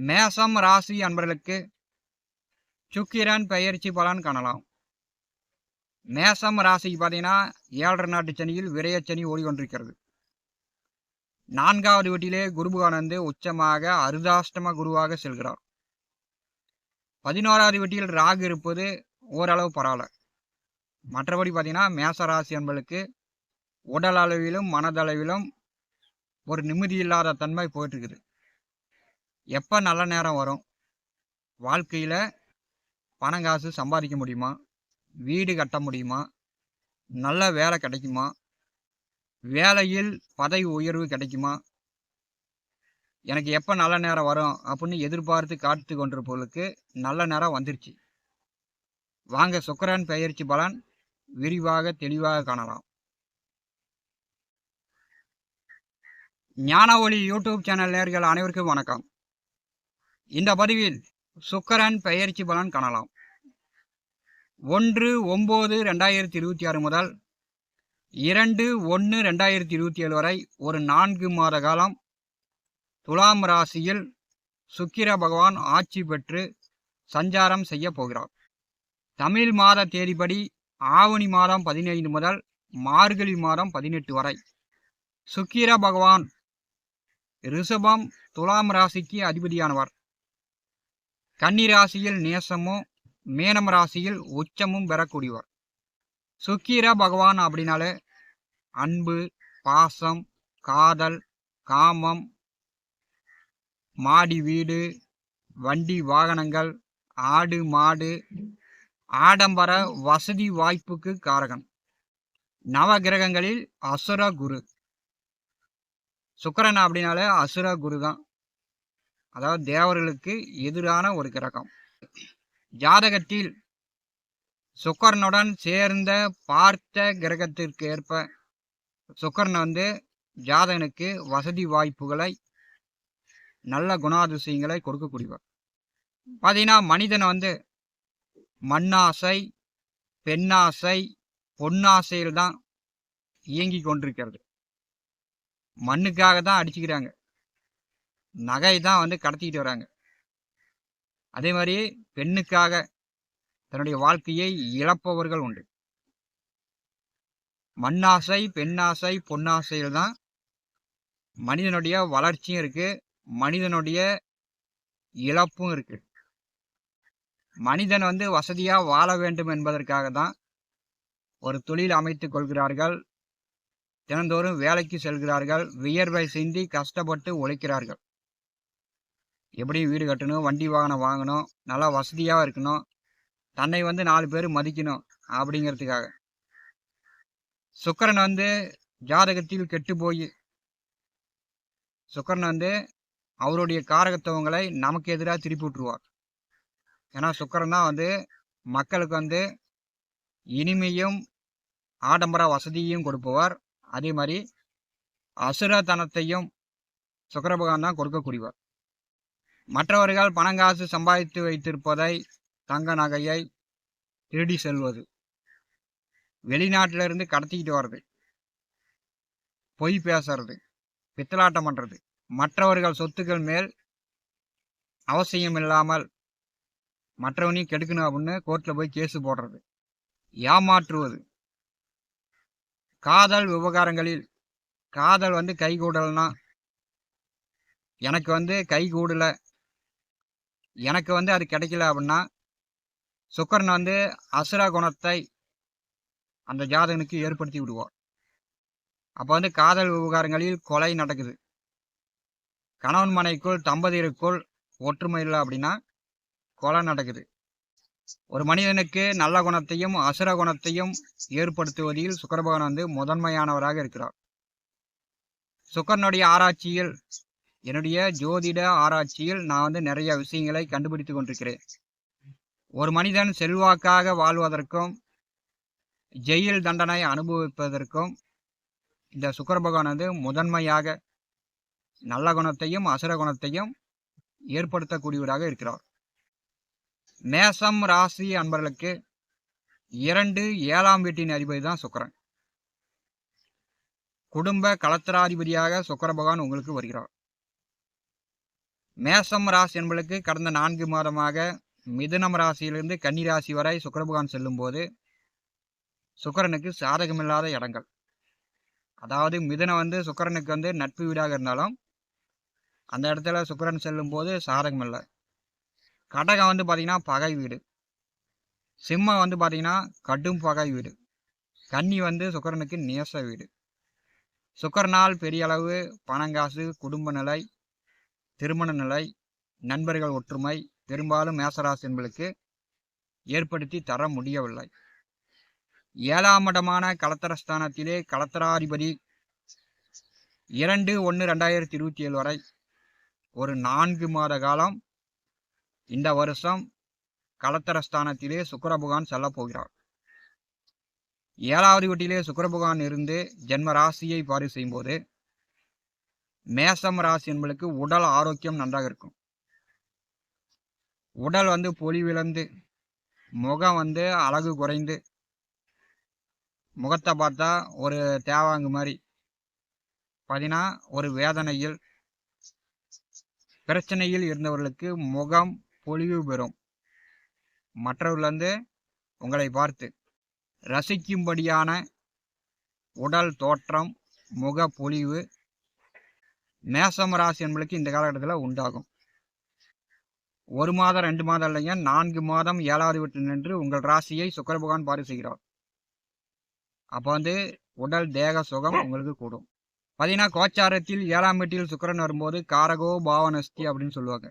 மேசம் ராசி அன்பர்களுக்கு சுக்கிரன் பெயர்ச்சி பலன் காணலாம். மேசம் ராசிக்கு பார்த்தீங்கன்னா 7.5 நாட்டு சனியில் விரயச்சனி ஓடிக்கொண்டிருக்கிறது. 4வது வீட்டிலே குரு பகவான் உச்சமாக அருதாஷ்டம குருவாக செல்கிறார். 11வது வீட்டில் ராகு இருப்பது ஓரளவு பரவாயில்ல. மற்றபடி பார்த்தீங்கன்னா மேச ராசி அன்பர்களுக்கு உடல் அளவிலும் மனதளவிலும் ஒரு நிம்மதி இல்லாத தன்மை போயிட்டு இருக்குது. எப்போ நல்ல நேரம் வரும், வாழ்க்கையில் பணம் காசு சம்பாதிக்க முடியுமா, வீடு கட்ட முடியுமா, நல்ல வேலை கிடைக்குமா, வேலையில் பதவி உயர்வு கிடைக்குமா, எனக்கு எப்போ நல்ல நேரம் வரும் அப்படின்னு எதிர்பார்த்து காத்து கொண்டிருப்பவர்களுக்கு நல்ல நேரம் வந்துருச்சு. வாங்க சுக்கிரன் பெயர்ச்சி பலன் விரிவாக தெளிவாக காணலாம். ஞான ஒளி யூடியூப் சேனல் நேயர்கள் அனைவருக்கும் வணக்கம். இந்த பதிவில் சுக்கிரன் பெயர்ச்சி பலன் காணலாம். 1/9/2026 முதல் 2/1/2027 வரை ஒரு 4 மாத காலம் துலாம் ராசியில் சுக்கிர பகவான் ஆட்சி பெற்று சஞ்சாரம் செய்ய போகிறார். தமிழ் மாத தேதிப்படி ஆவணி மாதம் 15 முதல் மார்கழி மாதம் 18 வரை சுக்கிர பகவான் ரிஷபம் துலாம் ராசிக்கு அதிபதியானவர். கன்னி ராசியில் நேசமும் மேனம் ராசியில் உச்சமும் பெறக்கூடியவர். சுக்கிர பகவான் அப்படின்னாலே அன்பு, பாசம், காதல், காமம், மாடி வீடு, வண்டி வாகனங்கள், ஆடு மாடு, ஆடம்பர வசதி வாய்ப்புக்கு காரகன். நவ கிரகங்களில் அசுர குரு. சுக்கிரன் அப்படின்னாலே அசுர குரு தான், அதாவது தேவர்களுக்கு எதிரான ஒரு கிரகம். ஜாதகத்தில் சுக்கிரனுடன் சேர்ந்த பார்த்த கிரகத்திற்கு ஏற்ப சுக்கிரன் ஜாதகனுக்கு வசதி வாய்ப்புகளை, நல்ல குணாதிசயங்களை கொடுக்கக்கூடியவர். பார்த்தீங்கன்னா மனிதன் மண்ணாசை, பெண்ணாசை, பொன்னாசையில் தான் இயங்கி கொண்டிருக்கிறது. மண்ணுக்காக தான் அடிச்சுக்கிறாங்க, நகை தான் கடத்திக்கிட்டு வராங்க. அதே மாதிரி பெண்ணுக்காக தன்னுடைய வாழ்க்கையை இழப்பவர்கள் உண்டு. மண்ணாசை, பெண்ணாசை, பொன்னாசையில் தான் மனிதனுடைய வளர்ச்சியும் இருக்கு, மனிதனுடைய இழப்பும் இருக்கு. மனிதன் வசதியா வாழ வேண்டும் என்பதற்காக தான் ஒரு தொழில் அமைத்துக் கொள்கிறார்கள், தினந்தோறும் வேலைக்கு செல்கிறார்கள், வியர்வை சிந்தி கஷ்டப்பட்டு உழைக்கிறார்கள். எப்படி வீடு கட்டணும், வண்டி வாகனம் வாங்கணும், நல்லா வசதியாக இருக்கணும், தன்னை 4 பேர் மதிக்கணும் அப்படிங்கிறதுக்காக. சுக்கிரன் ஜாதகத்தில் கெட்டு போய் சுக்கிரன் அவருடைய காரகத்துவங்களை நமக்கு எதிராக திருப்பி விட்டுருவார். ஏன்னா சுக்கிரன் தான் மக்களுக்கு இனிமையும் ஆடம்பர வசதியும் கொடுப்பவர். அதே மாதிரி அசுரத்தனத்தையும் சுக்கிர பகவான் தான் கொடுக்கக்கூடியவர். மற்றவர்கள் பணங்காசு சம்பாதித்து வைத்திருப்பதை, தங்க நகையை திருடி செல்வது, வெளிநாட்டிலிருந்து கடத்திக்கிட்டு வர்றது, பொய் பேசுறது, பித்தலாட்டம் பண்ணுறது, மற்றவர்கள் சொத்துக்கள் மேல் அவசியம் இல்லாமல் மற்றவனையும் கெடுக்கணும் அப்படின்னு கோர்ட்டில் போய் கேஸு போடுறது, ஏமாற்றுவது, காதல் விவகாரங்களில் காதல் கைகூடலைன்னா எனக்கு கைகூடலை, எனக்கு அது கிடைக்கல அப்படின்னா சுக்கிரன் அசுர குணத்தை அந்த ஜாதகனுக்கு ஏற்படுத்தி விடுவார். அப்போ காதல் விவகாரங்களில் கொலை நடக்குது, கணவன் மனைக்குள் தம்பதியருக்குள் ஒற்றுமை இல்லை அப்படின்னா கொலை நடக்குது. ஒரு மனிதனுக்கு நல்ல குணத்தையும் அசுர குணத்தையும் ஏற்படுத்துவதில் சுக்கிர பகவான் முதன்மையானவராக இருக்கிறார். சுக்கிரனுடைய ஆராய்ச்சியில், என்னுடைய ஜோதிட ஆராய்ச்சியில் நான் நிறைய விஷயங்களை கண்டுபிடித்து கொண்டிருக்கிறேன். ஒரு மனிதன் செல்வாக்காக வாழ்வதற்கும் ஜெயில் தண்டனை அனுபவிப்பதற்கும் இந்த சுக்கிர பகவான் முதன்மையாக நல்ல குணத்தையும் அசுர குணத்தையும் ஏற்படுத்தக்கூடியவராக இருக்கிறார். மேசம் ராசி அன்பர்களுக்கு 2/7 வீட்டின் அதிபதி தான் சுக்கிரன். குடும்ப கலத்திராதிபதியாக சுக்கிர பகவான் உங்களுக்கு வருகிறார். மேசம் ராசி என்பதற்கு கடந்த 4 மாதமாக மிதுனம் ராசியிலிருந்து கன்னி ராசி வரை சுக்கிர பகவான் செல்லும் போது சுக்கிரனுக்கு சாதகமில்லாத இடங்கள். அதாவது மிதுனம் வந்து சுக்கிரனுக்கு வந்து நட்பு வீடாக இருந்தாலும் அந்த இடத்துல சுக்கிரன் செல்லும் போது சாதகம் இல்லை. கடகம் வந்து பார்த்தீங்கன்னா பகை வீடு. சிம்மம் வந்து பார்த்தீங்கன்னா கடும் பகை வீடு. கன்னி வந்து சுக்கிரனுக்கு நேச வீடு. சுக்கிரனால் பெரிய அளவு பணங்காசு, குடும்ப நிலை, திருமண நிலை, நண்பர்கள் ஒற்றுமை பெரும்பாலும் மேசராசி என்பதற்கு ஏற்படுத்தி தர முடியவில்லை. 7ஆம் இடமான கலத்தரஸ்தானத்திலே கலத்தராதிபதி 2/1/2027 வரை ஒரு 4 மாத காலம் இந்த வருஷம் கலத்தரஸ்தானத்திலே சுக்கிர பகவான் செல்ல போகிறார். 7வது வீட்டிலே சுக்கிர பகவான் இருந்து ஜென்ம ராசியை பாரி செய்யும்போது மேசம் ராசி என்பதற்கு உடல் ஆரோக்கியம் நன்றாக இருக்கும். உடல் வந்து பொலிவிழந்து, முகம் வந்து அழகு குறைந்து, முகத்தை பார்த்தா ஒரு தேவாங்கு மாதிரி பார்த்தீங்கன்னா ஒரு வேதனையில் பிரச்சனையில் இருந்தவர்களுக்கு முகம் பொலிவு பெறும். மற்றவர்கள் உங்களை பார்த்து ரசிக்கும்படியான உடல் தோற்றம், முக பொலிவு மேசம் ராசி என்பதற்கு இந்த காலகட்டத்தில் உண்டாகும். 1 மாதம் 2 மாதம் இல்லைங்க, 4 மாதம் 7வது வீட்டில் நின்று உங்கள் ராசியை சுக்கிர பகவான் பாரி செய்கிறார். அப்போ உடல் தேக சுகம் உங்களுக்கு கூடும். பார்த்தீங்கன்னா கோச்சாரத்தில் 7ஆம் வீட்டில் சுக்கிரன் வரும்போது காரகோ பாவனஸ்தி அப்படின்னு சொல்லுவாங்க.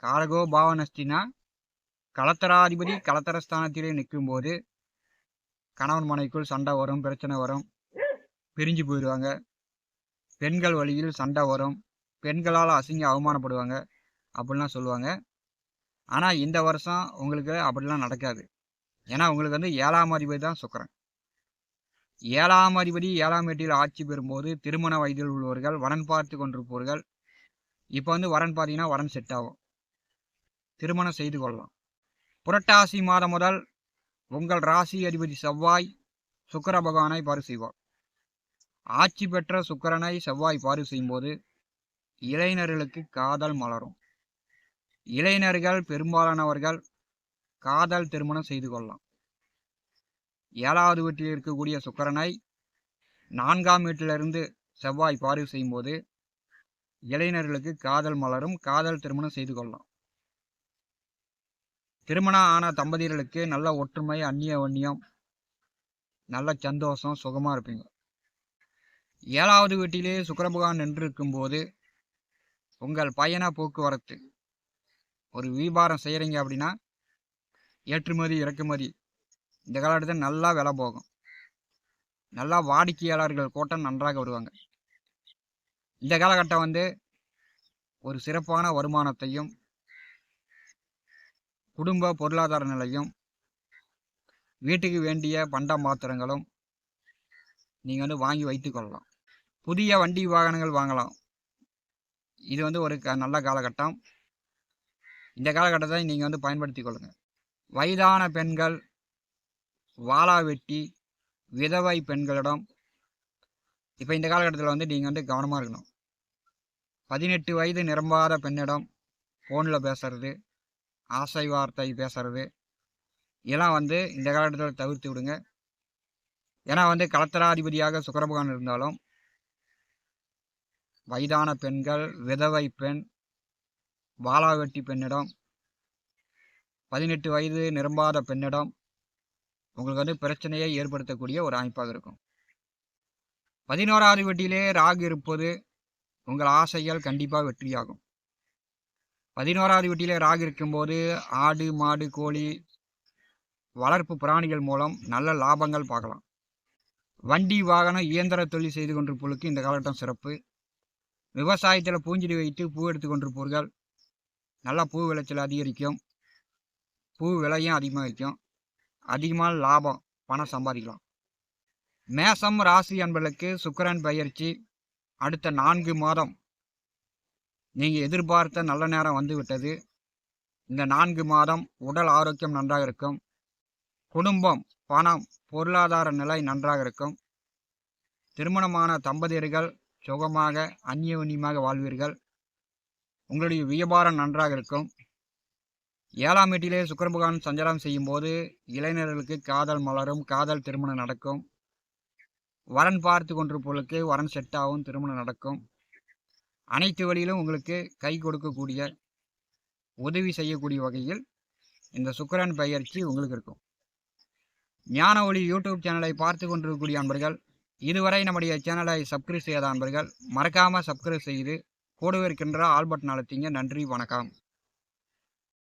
காரகோ பாவனஸ்தினா கலத்தராதிபதி கலத்தரஸ்தானத்திலே நிற்கும் போது கணவன் மனைக்குள் சண்டை வரும், பிரச்சனை வரும், பிரிஞ்சு போயிடுவாங்க, பெண்கள் வழியில் சண்டை வரும், பெண்களால் அசிங்க அவமானப்படுவாங்க அப்படிலாம் சொல்லுவாங்க. ஆனால் இந்த வருஷம் உங்களுக்கு அப்படிலாம் நடக்காது. ஏன்னா உங்களுக்கு 7ஆம் அதிபதி தான் சுக்கிரன். 7ஆம் அதிபதி 7ஆம் வீட்டில் ஆட்சி பெறும்போது திருமண வயதில் உள்ளவர்கள் வரன் பார்த்து கொண்டிருப்பவர்கள் இப்போ வரன் பார்த்தீங்கன்னா வரன் செட் ஆகும், திருமணம் செய்து கொள்ளலாம். புரட்டாசி மாதம் முதல் உங்கள் ராசி அதிபதி செவ்வாய் சுக்கிர பகவானை பாரு செய்வார். ஆட்சி பெற்ற சுக்கிரனை செவ்வாய் பாரு செய்யும்போது இளைஞர்களுக்கு காதல் மலரும். இளைஞர்கள் பெரும்பாலானவர்கள் காதல் திருமணம் செய்து கொள்ளலாம். 7வது வீட்டில் இருக்கக்கூடிய சுக்கிரனை 4ஆம் வீட்டிலிருந்து செவ்வாய் பாரு செய்யும்போது இளைஞர்களுக்கு காதல் மலரும், காதல் திருமணம் செய்து கொள்ளலாம். திருமணம் ஆன தம்பதியர்களுக்கு நல்ல ஒற்றுமை, அந்நியம், நல்ல சந்தோஷம், சுகமாக இருப்பீங்க. 7வது வீட்டிலே சுக்கிர பகவான் நின்று இருக்கும்போது உங்கள் பயண போக்குவரத்து ஒரு வியாபாரம் செய்கிறீங்க அப்படின்னா ஏற்றுமதி இறக்குமதி இந்த காலகட்டத்தில் நல்லா விலை போகும். நல்லா வாடிக்கையாளர்கள் கூட்டம் நன்றாக வருவாங்க. இந்த காலகட்டம் ஒரு சிறப்பான வருமானத்தையும் குடும்ப பொருளாதார நிலையும் வீட்டுக்கு வேண்டிய பண்ட மாத்திரங்களும் நீங்கள் வாங்கி வைத்து கொள்ளலாம். புதிய வண்டி வாகனங்கள் வாங்கலாம். இது ஒரு நல்ல காலகட்டம். இந்த காலகட்டத்தை நீங்கள் பயன்படுத்தி கொள்ளுங்கள். வயதான பெண்கள், வாளா வெட்டி, விதவை பெண்களிடம் இப்போ இந்த காலகட்டத்தில் நீங்கள் கவனமாக இருக்கணும். 18 வயது நிரம்பாத பெண்ணிடம் ஃபோனில் பேசுறது, ஆசை வார்த்தை பேசுறது இதெல்லாம் இந்த காலகட்டத்தில் தவிர்த்து விடுங்க. ஏன்னா கலத்தராதிபதியாக சுக்கிர பகவான் இருந்தாலும் வயதான பெண்கள், விதவை பெண், வாளாவெட்டி பெண்ணிடம், 18 வயது நிரம்பாத பெண்ணிடம் உங்களுக்கு பிரச்சனையை ஏற்படுத்தக்கூடிய ஒரு அமைப்பாக இருக்கும். 11வது வீட்டிலே ராகு இருப்பது உங்கள் ஆசைகள் கண்டிப்பாக வெற்றியாகும். 11வது வீட்டிலே ராகு இருக்கும்போது ஆடு, மாடு, கோழி, வளர்ப்பு பிராணிகள் மூலம் நல்ல லாபங்கள் பார்க்கலாம். வண்டி, வாகனம், இயந்திர தொழில் செய்து கொண்டிருப்பவர்களுக்கு இந்த காலகட்டம் சிறப்பு. விவசாயத்தில் பூஞ்செடி வைத்து பூ எடுத்து கொண்டிருப்பவர்கள் நல்லா பூ விளைச்சல் அதிகரிக்கும், பூ விலையும் அதிகமாக வைக்கும், அதிகமான லாபம், பணம் சம்பாதிக்கலாம். மேசம் ராசி என்பதற்கு சுக்கிரன் பயிற்சி அடுத்த 4 மாதம் நீங்கள் எதிர்பார்த்த நல்ல நேரம் வந்து விட்டது. இந்த 4 மாதம் உடல் ஆரோக்கியம் நன்றாக இருக்கும், குடும்பம், பணம், பொருளாதார நிலை நன்றாக இருக்கும். திருமணமான தம்பதியர்கள் சுகமாக அந்நியோன்யமாக வாழ்வீர்கள். உங்களுடைய வியாபாரம் நன்றாக இருக்கும். 7ஆம் வீட்டிலே சுக்கிர பகவான் சஞ்சாரம் செய்யும் போது இளைஞர்களுக்கு காதல் மலரும், காதல் திருமணம் நடக்கும். வரன் பார்த்து கொண்டிருப்பவர்களுக்கு வரன் செட் ஆகும், திருமணம் நடக்கும். அனைத்து வழியிலும் உங்களுக்கு கை கொடுக்கக்கூடிய, உதவி செய்யக்கூடிய வகையில் இந்த சுக்கிரன் பெயர்ச்சி உங்களுக்கு இருக்கும். ஞான ஒளி யூடியூப் சேனலை பார்த்து கொண்டிருக்கக்கூடிய அன்பர்கள், இதுவரை நம்முடைய சேனலை சப்ஸ்கிரைப் செய்யாத அன்பர்கள் மறக்காமல் சப்ஸ்கிரைப் செய்து கூடவே இருக்கின்ற ஆல் பட்டன் அழுத்திங்க. நன்றி, வணக்கம்.